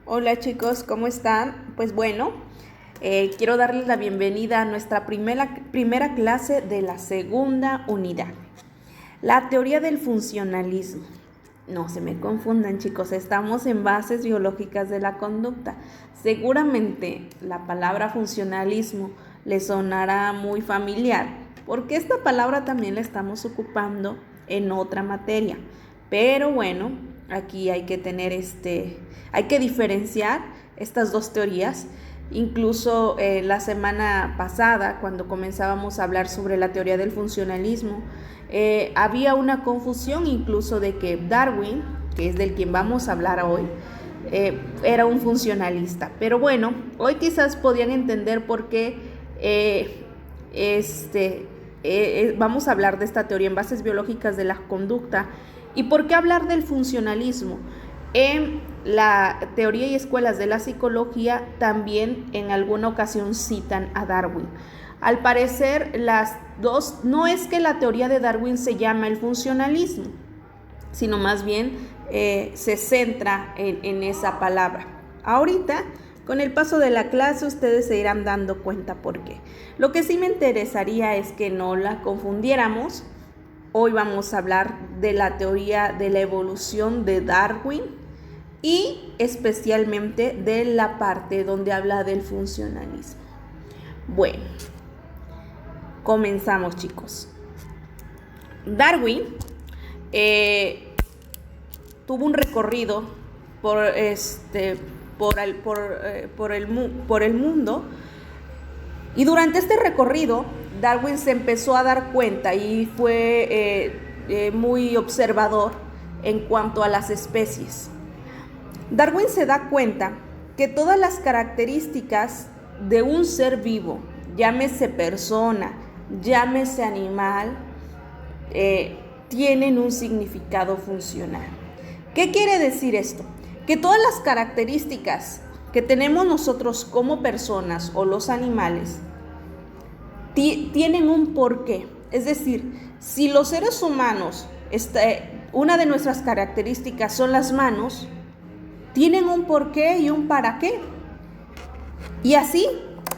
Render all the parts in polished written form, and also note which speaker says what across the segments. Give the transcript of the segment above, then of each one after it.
Speaker 1: Hola chicos, ¿cómo están? Pues bueno, quiero darles la bienvenida a nuestra primera clase de la segunda unidad. La teoría del funcionalismo. No se me confundan chicos, estamos en bases biológicas de la conducta. Seguramente la palabra funcionalismo les sonará muy familiar, porque esta palabra también la estamos ocupando en otra materia. Pero bueno, aquí hay que tener hay que diferenciar estas dos teorías. Incluso la semana pasada, cuando comenzábamos a hablar sobre la teoría del funcionalismo, había una confusión incluso de que Darwin, que es del quien vamos a hablar hoy, era un funcionalista. Pero bueno, hoy quizás podían entender por qué vamos a hablar de esta teoría en bases biológicas de la conducta y por qué hablar del funcionalismo. En la teoría y escuelas de la psicología también en alguna ocasión citan a Darwin. Al parecer las dos, no es que la teoría de Darwin se llama el funcionalismo, sino más bien se centra en esa palabra. Ahorita, con el paso de la clase, ustedes se irán dando cuenta por qué. Lo que sí me interesaría es que no la confundiéramos. Hoy vamos a hablar de la teoría de la evolución de Darwin y especialmente de la parte donde habla del funcionalismo. Bueno, comenzamos chicos. Darwin tuvo un recorrido por el mundo, y durante este recorrido Darwin se empezó a dar cuenta y fue muy observador en cuanto a las especies. Darwin se da cuenta que todas las características de un ser vivo, llámese persona, llámese animal, tienen un significado funcional. ¿Qué quiere decir esto? Que todas las características que tenemos nosotros como personas o los animales tienen un porqué. Es decir, si los seres humanos, una de nuestras características son las manos, tienen un porqué y un para qué. Y así,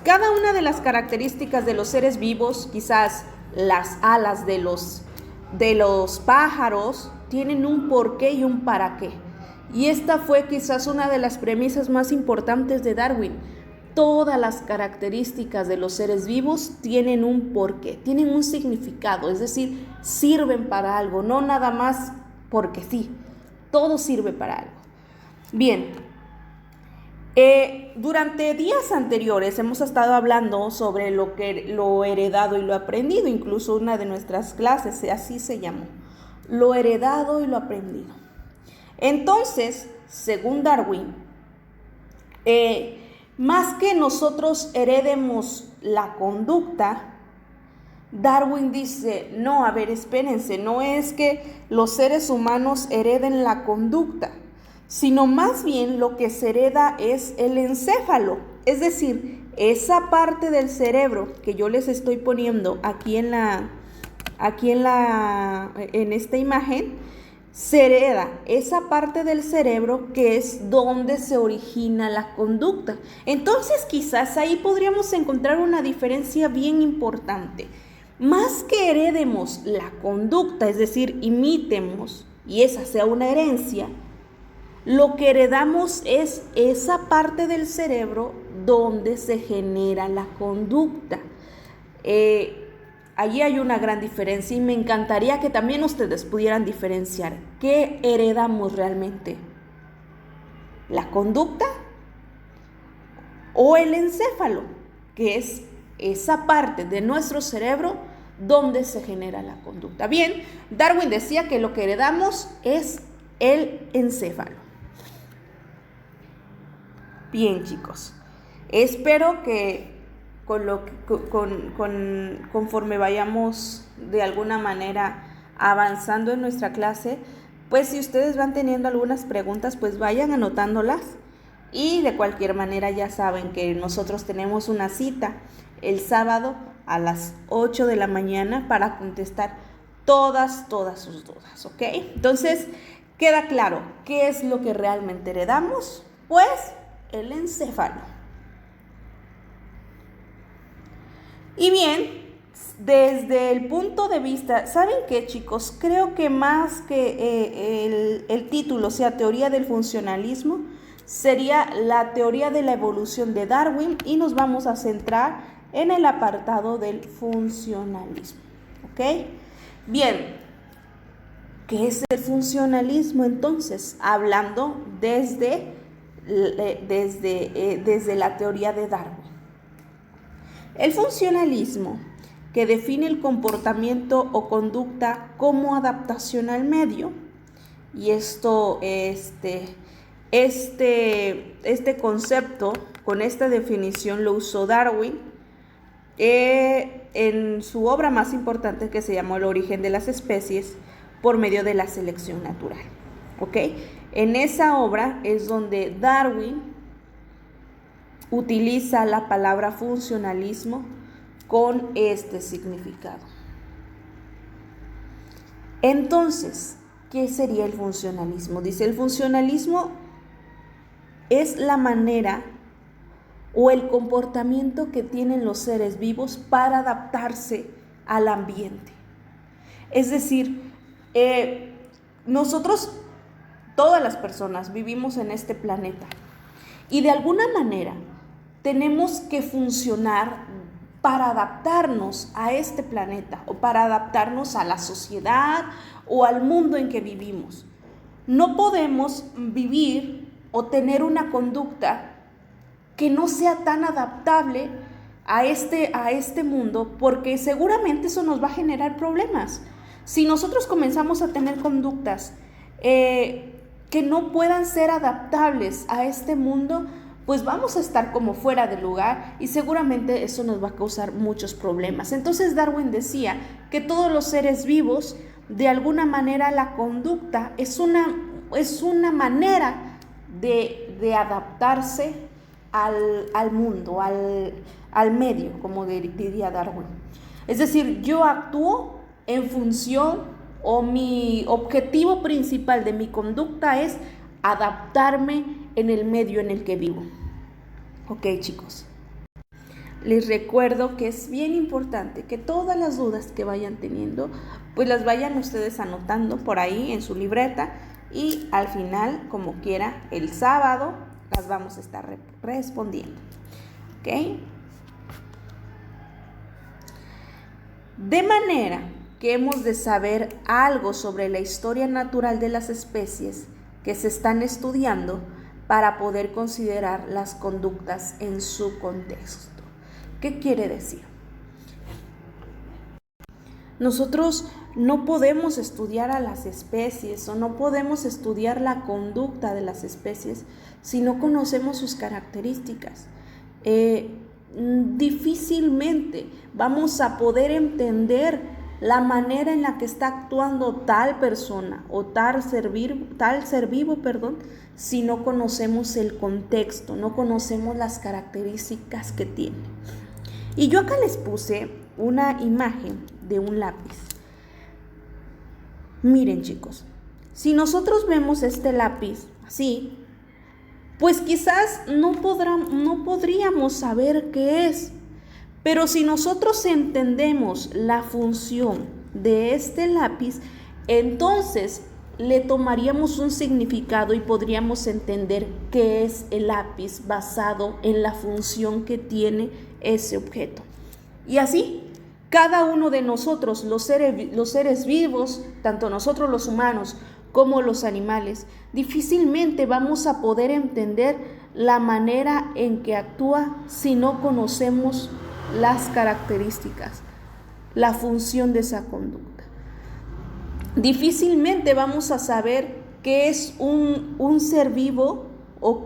Speaker 1: cada una de las características de los seres vivos, quizás las alas de los pájaros, tienen un porqué y un para qué. Y esta fue quizás una de las premisas más importantes de Darwin. Todas las características de los seres vivos tienen un porqué, tienen un significado, es decir, sirven para algo, no nada más porque sí, todo sirve para algo. Bien, durante días anteriores hemos estado hablando sobre lo heredado y lo aprendido, incluso una de nuestras clases así se llamó, lo heredado y lo aprendido. Entonces, según Darwin, más que nosotros heredemos la conducta, Darwin dice, no, a ver, espérense, no es que los seres humanos hereden la conducta, sino más bien lo que se hereda es el encéfalo, es decir, esa parte del cerebro que yo les estoy poniendo aquí en esta imagen, se hereda esa parte del cerebro que es donde se origina la conducta. Entonces quizás ahí podríamos encontrar una diferencia bien importante. Más que heredemos la conducta, es decir, imitemos y esa sea una herencia, lo que heredamos es esa parte del cerebro donde se genera la conducta. Allí hay una gran diferencia y me encantaría que también ustedes pudieran diferenciar qué heredamos realmente, la conducta o el encéfalo, que es esa parte de nuestro cerebro donde se genera la conducta. Bien, Darwin decía que lo que heredamos es el encéfalo. Bien chicos, espero que conforme vayamos de alguna manera avanzando en nuestra clase, pues si ustedes van teniendo algunas preguntas, pues vayan anotándolas y de cualquier manera ya saben que nosotros tenemos una cita el sábado a las 8 de la mañana para contestar todas sus dudas, ¿ok? Entonces, queda claro qué es lo que realmente heredamos Pues el encéfalo. Y bien, desde el punto de vista, ¿saben qué, chicos? Creo que más que el título sea teoría del funcionalismo, sería la teoría de la evolución de Darwin y nos vamos a centrar en el apartado del funcionalismo. ¿Ok? Bien, ¿qué es el funcionalismo entonces? Hablando desde la teoría de Darwin. El funcionalismo, que define el comportamiento o conducta como adaptación al medio, y este concepto, con esta definición lo usó Darwin en su obra más importante, que se llamó El origen de las especies por medio de la selección natural. ¿Ok? En esa obra es donde Darwin utiliza la palabra funcionalismo con este significado. Entonces, ¿qué sería el funcionalismo? Dice, el funcionalismo es la manera o el comportamiento que tienen los seres vivos para adaptarse al ambiente. Es decir, nosotros, todas las personas, vivimos en este planeta y de alguna manera tenemos que funcionar para adaptarnos a este planeta o para adaptarnos a la sociedad o al mundo en que vivimos. No podemos vivir o tener una conducta que no sea tan adaptable a este mundo, porque seguramente eso nos va a generar problemas. Si nosotros comenzamos a tener conductas que no puedan ser adaptables a este mundo, pues vamos a estar como fuera de lugar y seguramente eso nos va a causar muchos problemas. Entonces Darwin decía que todos los seres vivos, de alguna manera, la conducta es una manera de adaptarse al mundo, al medio, como diría Darwin. Es decir, yo actúo en función, o mi objetivo principal de mi conducta es adaptarme en el medio en el que vivo. Ok, chicos. Les recuerdo que es bien importante que todas las dudas que vayan teniendo, pues las vayan ustedes anotando por ahí en su libreta y al final, como quiera, el sábado las vamos a estar respondiendo. ¿Ok? De manera que hemos de saber algo sobre la historia natural de las especies que se están estudiando para poder considerar las conductas en su contexto. ¿Qué quiere decir? Nosotros no podemos estudiar a las especies o no podemos estudiar la conducta de las especies si no conocemos sus características. Difícilmente vamos a poder entender la manera en la que está actuando tal persona o tal ser vivo, si no conocemos el contexto, no conocemos las características que tiene. Y yo acá les puse una imagen de un lápiz. Miren, chicos, si nosotros vemos este lápiz así, pues quizás no podríamos saber qué es. Pero si nosotros entendemos la función de este lápiz, entonces le tomaríamos un significado y podríamos entender qué es el lápiz basado en la función que tiene ese objeto. Y así, cada uno de nosotros, los seres vivos, tanto nosotros los humanos como los animales, difícilmente vamos a poder entender la manera en que actúa si no conocemos las características, la función de esa conducta. Difícilmente vamos a saber qué es un ser vivo o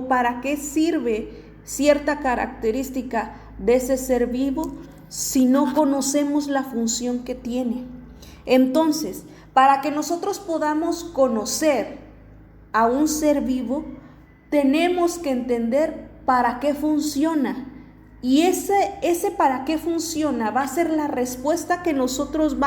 Speaker 1: para qué sirve cierta característica de ese ser vivo si no conocemos la función que tiene. Entonces, para que nosotros podamos conocer a un ser vivo, tenemos que entender para qué funciona. Y ese para qué funciona va a ser la respuesta que a nosotros nos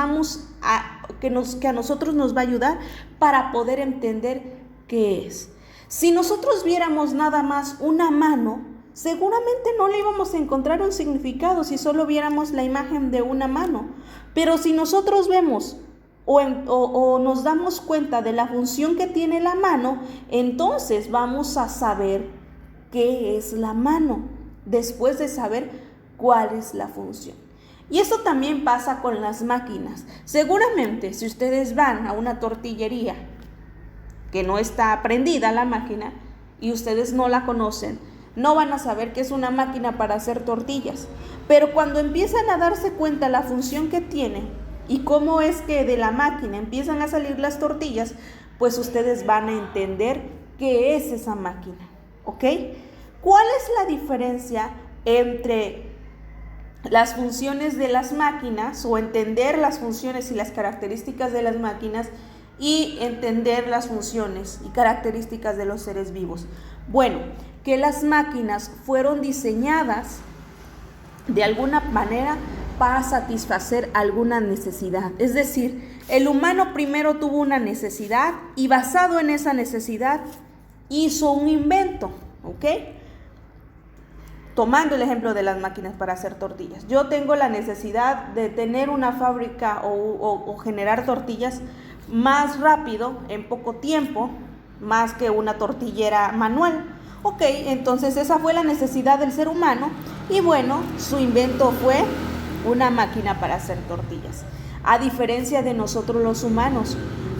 Speaker 1: va a ayudar para poder entender qué es. Si nosotros viéramos nada más una mano, seguramente no le íbamos a encontrar un significado si solo viéramos la imagen de una mano. Pero si nosotros vemos o nos damos cuenta de la función que tiene la mano, entonces vamos a saber qué es la mano, después de saber cuál es la función. Y eso también pasa con las máquinas. Seguramente si ustedes van a una tortillería que no está prendida la máquina y ustedes no la conocen, no van a saber que es una máquina para hacer tortillas. Pero cuando empiezan a darse cuenta la función que tiene y cómo es que de la máquina empiezan a salir las tortillas, pues ustedes van a entender qué es esa máquina, ¿ok? ¿Cuál es la diferencia entre las funciones de las máquinas, o entender las funciones y las características de las máquinas, y entender las funciones y características de los seres vivos? Bueno, que las máquinas fueron diseñadas de alguna manera para satisfacer alguna necesidad. Es decir, el humano primero tuvo una necesidad y basado en esa necesidad hizo un invento, ¿ok? Tomando el ejemplo de las máquinas para hacer tortillas. Yo tengo la necesidad de tener una fábrica o generar tortillas más rápido, en poco tiempo, más que una tortillera manual. Ok, entonces esa fue la necesidad del ser humano y bueno, su invento fue una máquina para hacer tortillas. A diferencia de nosotros los humanos,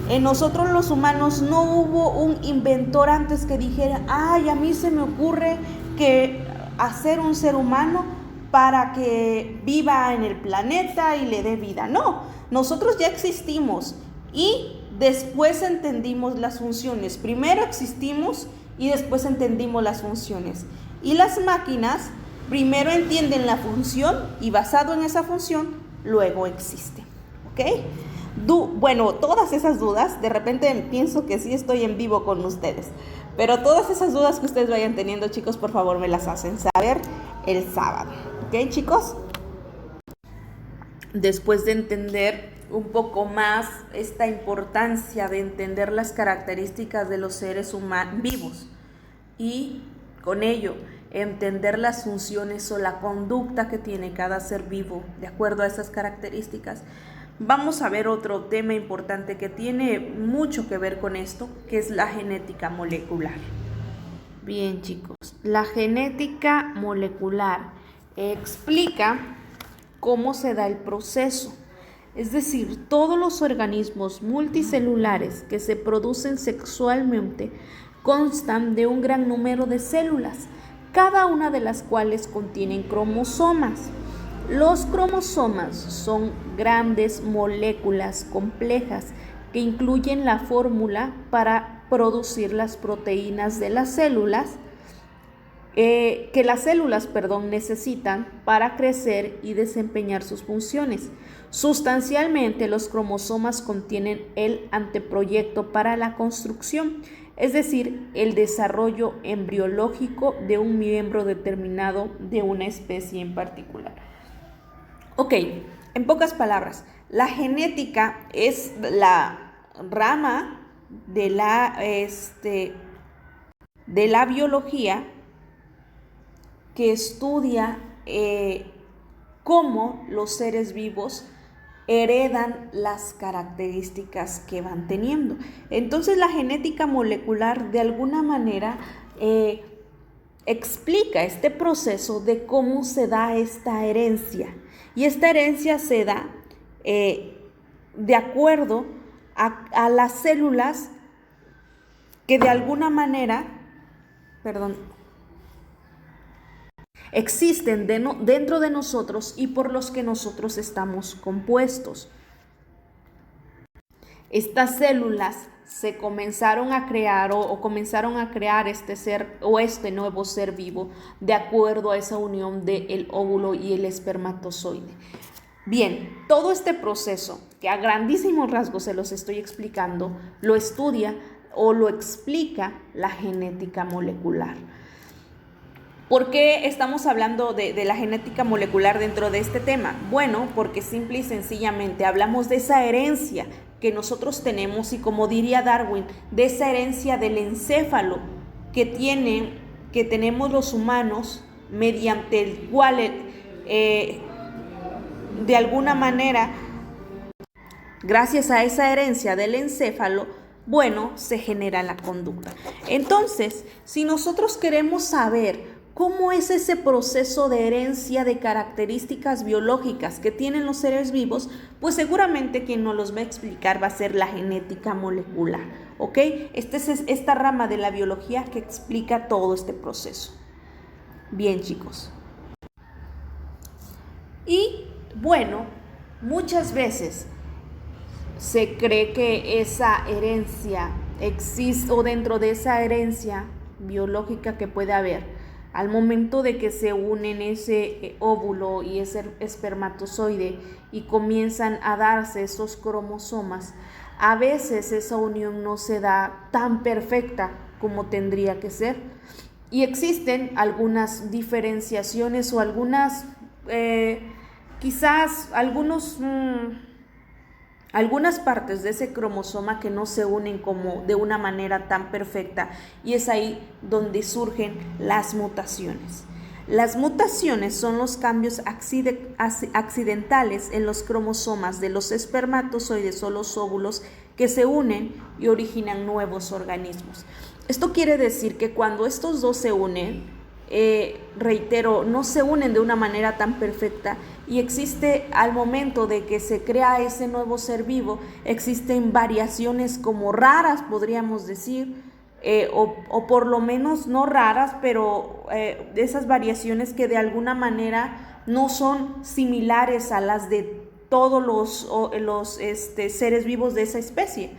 Speaker 1: en nosotros los humanos no hubo un inventor antes que dijera, ay, a mí se me ocurre que hacer un ser humano para que viva en el planeta y le dé vida. No, nosotros ya existimos y después entendimos las funciones. Primero existimos y después entendimos las funciones. Y las máquinas primero entienden la función y basado en esa función, luego existen. ¿Ok? Bueno, todas esas dudas, de repente pienso que sí estoy en vivo con ustedes, pero todas esas dudas que ustedes vayan teniendo, chicos, por favor me las hacen saber el sábado. ¿Ok, chicos? Después de entender un poco más esta importancia de entender las características de los seres humanos vivos y con ello entender las funciones o la conducta que tiene cada ser vivo de acuerdo a esas características, vamos a ver otro tema importante que tiene mucho que ver con esto, que es la genética molecular. Bien, chicos, la genética molecular explica cómo se da el proceso. Es decir, todos los organismos multicelulares que se producen sexualmente constan de un gran número de células, cada una de las cuales contienen cromosomas. Los cromosomas son grandes moléculas complejas que incluyen la fórmula para producir las proteínas de las células, que las células necesitan para crecer y desempeñar sus funciones. Sustancialmente, los cromosomas contienen el anteproyecto para la construcción, es decir, el desarrollo embriológico de un miembro determinado de una especie en particular. Ok, en pocas palabras, la genética es la rama de la biología que estudia cómo los seres vivos heredan las características que van teniendo. Entonces la genética molecular de alguna manera explica este proceso de cómo se da esta herencia. Y esta herencia se da de acuerdo a las células que de alguna manera, existen dentro de nosotros y por los que nosotros estamos compuestos. Estas células se comenzaron a crear o comenzaron a crear este ser o este nuevo ser vivo de acuerdo a esa unión del óvulo y el espermatozoide. Bien, todo este proceso que a grandísimos rasgos se los estoy explicando, lo estudia o lo explica la genética molecular. ¿Por qué estamos hablando de la genética molecular dentro de este tema? Bueno, porque simple y sencillamente hablamos de esa herencia que nosotros tenemos y, como diría Darwin, de esa herencia del encéfalo que tenemos los humanos, mediante el cual de alguna manera, gracias a esa herencia del encéfalo, bueno, se genera la conducta. Entonces, si nosotros queremos saber cómo es ese proceso de herencia de características biológicas que tienen los seres vivos, pues seguramente quien nos los va a explicar va a ser la genética molecular, ¿ok? Esta es esta rama de la biología que explica todo este proceso. Bien, chicos. Y bueno, muchas veces se cree que esa herencia existe, o dentro de esa herencia biológica que puede haber, al momento de que se unen ese óvulo y ese espermatozoide y comienzan a darse esos cromosomas, a veces esa unión no se da tan perfecta como tendría que ser. Y existen algunas diferenciaciones o algunas, quizás algunas partes de ese cromosoma que no se unen como de una manera tan perfecta, y es ahí donde surgen las mutaciones. Las mutaciones son los cambios accidentales en los cromosomas de los espermatozoides o los óvulos que se unen y originan nuevos organismos. Esto quiere decir que cuando estos dos se unen, reitero, no se unen de una manera tan perfecta, y existe, al momento de que se crea ese nuevo ser vivo, existen variaciones como raras, podríamos decir, o por lo menos no raras, pero esas variaciones que de alguna manera no son similares a las de todos los seres vivos de esa especie.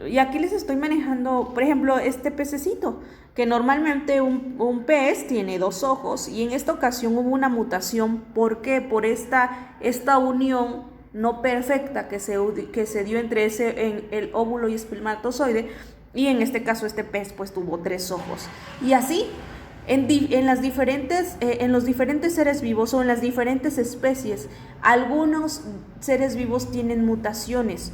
Speaker 1: Y aquí les estoy manejando, por ejemplo, este pececito, que normalmente un pez tiene 2 ojos, y en esta ocasión hubo una mutación. ¿Por qué? Por esta unión no perfecta que se dio entre el óvulo y espermatozoide, y en este caso este pez pues tuvo 3 ojos. Y así, en los diferentes seres vivos o en las diferentes especies, algunos seres vivos tienen mutaciones.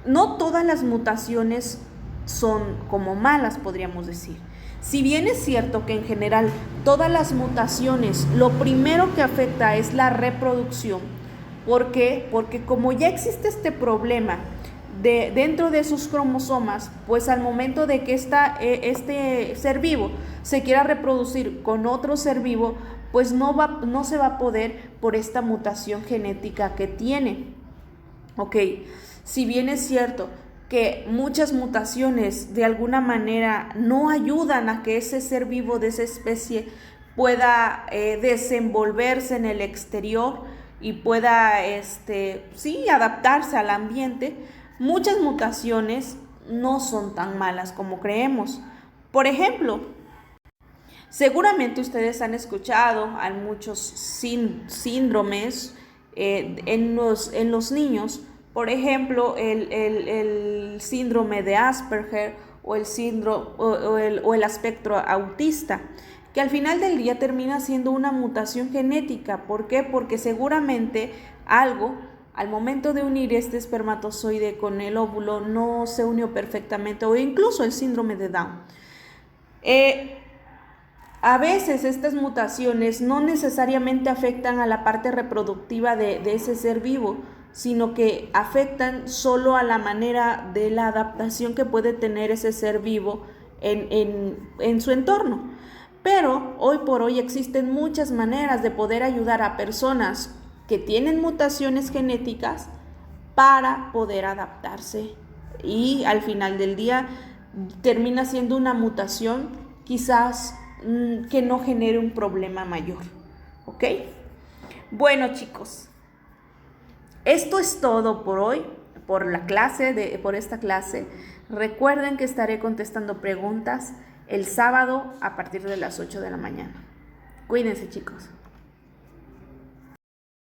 Speaker 1: No todas las mutaciones son como malas, podríamos decir. Si bien es cierto que en general todas las mutaciones lo primero que afecta es la reproducción. ¿Por qué? Porque como ya existe este problema dentro de sus cromosomas, pues al momento de que este ser vivo se quiera reproducir con otro ser vivo, pues no se va a poder por esta mutación genética que tiene. Ok, si bien es cierto que muchas mutaciones de alguna manera no ayudan a que ese ser vivo de esa especie pueda desenvolverse en el exterior y pueda adaptarse al ambiente, muchas mutaciones no son tan malas como creemos. Por ejemplo, seguramente ustedes han escuchado a muchos síndromes en los niños. Por ejemplo, el síndrome de Asperger o el espectro autista, que al final del día termina siendo una mutación genética. ¿Por qué? Porque seguramente algo, al momento de unir este espermatozoide con el óvulo, no se unió perfectamente, o incluso el síndrome de Down. A veces estas mutaciones no necesariamente afectan a la parte reproductiva de ese ser vivo, sino que afectan solo a la manera de la adaptación que puede tener ese ser vivo en su entorno. Pero hoy por hoy existen muchas maneras de poder ayudar a personas que tienen mutaciones genéticas para poder adaptarse, y al final del día termina siendo una mutación quizás que no genere un problema mayor. ¿Ok? Bueno, chicos, esto es todo por hoy, por esta clase. Recuerden que estaré contestando preguntas el sábado a partir de las 8 de la mañana. Cuídense, chicos.